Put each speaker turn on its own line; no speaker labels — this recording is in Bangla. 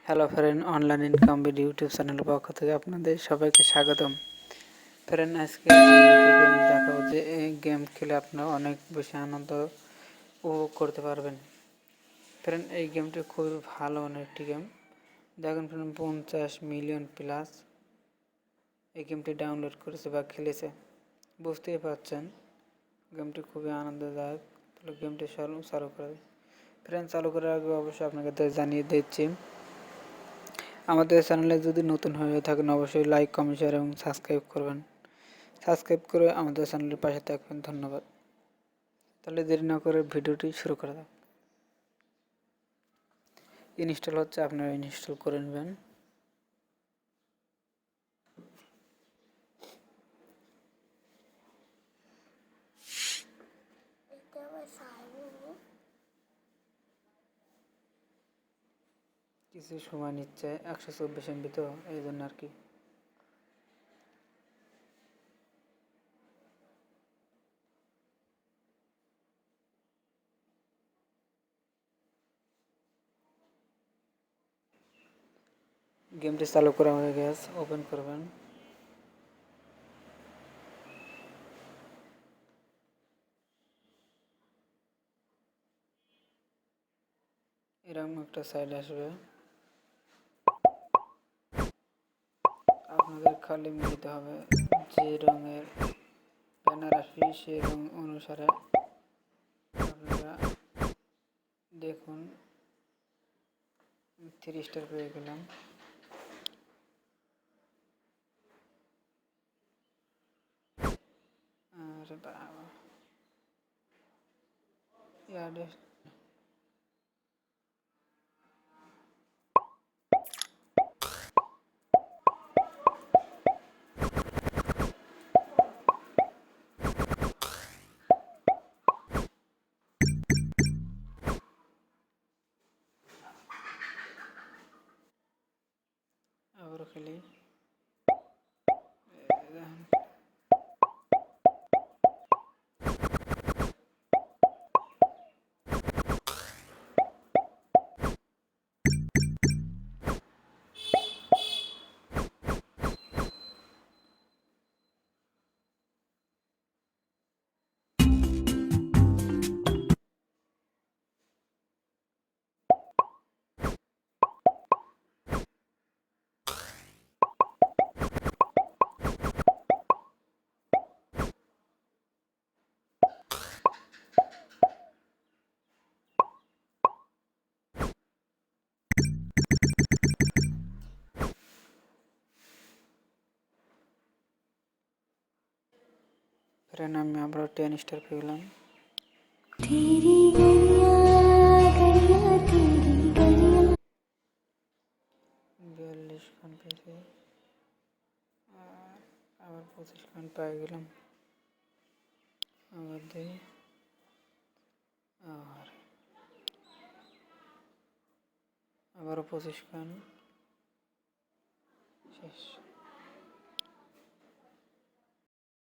Hello friend, online income video YouTube চ্যানেলের পক্ষ থেকে আপনাদের সবাইকে স্বাগতম। ফ্রেন্ড, আজকে আমি যে গেম দেখাবো, যে এই গেম খেলে আপনারা অনেক বেশি আনন্দ উপভোগ করতে পারবেন। ফ্রেন্ড, এই গেমটি খুবই ভালো মানের একটি গেম। দেখুন ফ্রেন্ড, 50 মিলিয়ন প্লাস এই গেমটি ডাউনলোড করেছে বা খেলেছে। বুঝতেই পারছেন গেমটি খুবই আনন্দদায়ক। তাহলে গেমটি চালু করে ফ্রেন্ড, চালু করার আগে অবশ্যই আপনাকে জানিয়ে দিচ্ছি, আমাদের চ্যানেলে যদি নতুন হয়ে থাকেন অবশ্যই লাইক, কমেন্ট, শেয়ার এবং সাবস্ক্রাইব করবেন। সাবস্ক্রাইব করে আমাদের চ্যানেলের পাশে থাকবেন। ধন্যবাদ। তাহলে দেরি না করে ভিডিওটি শুরু করা যাক। ইনস্টল হচ্ছে, আপনারা ইনস্টল করে নেবেন। কিছু সময় নিচ্ছে, 124 MB তো, এই জন্য আর কি। গেমটি চালু করা হয়ে গেছে, ওপেন করবেন। এরকম একটা সাইড আসবে, আপনাদের খালি মিলতে হবে যে রঙের ব্যানার আসবে সেই রঙ অনুসারে আপনারা দেখুন। 3 স্টার পেয়ে গেলাম। আরে বাবা, ইয়ার আবারও খেলি। ফ্রেন্ড, আমি আবার 10 স্টার পেয়ে গেলাম। 42 খান পেয়েছি, আর আবার 25 খান পেয়ে গেলাম। আবার দিই, আর আবারও 25 খান শেষ।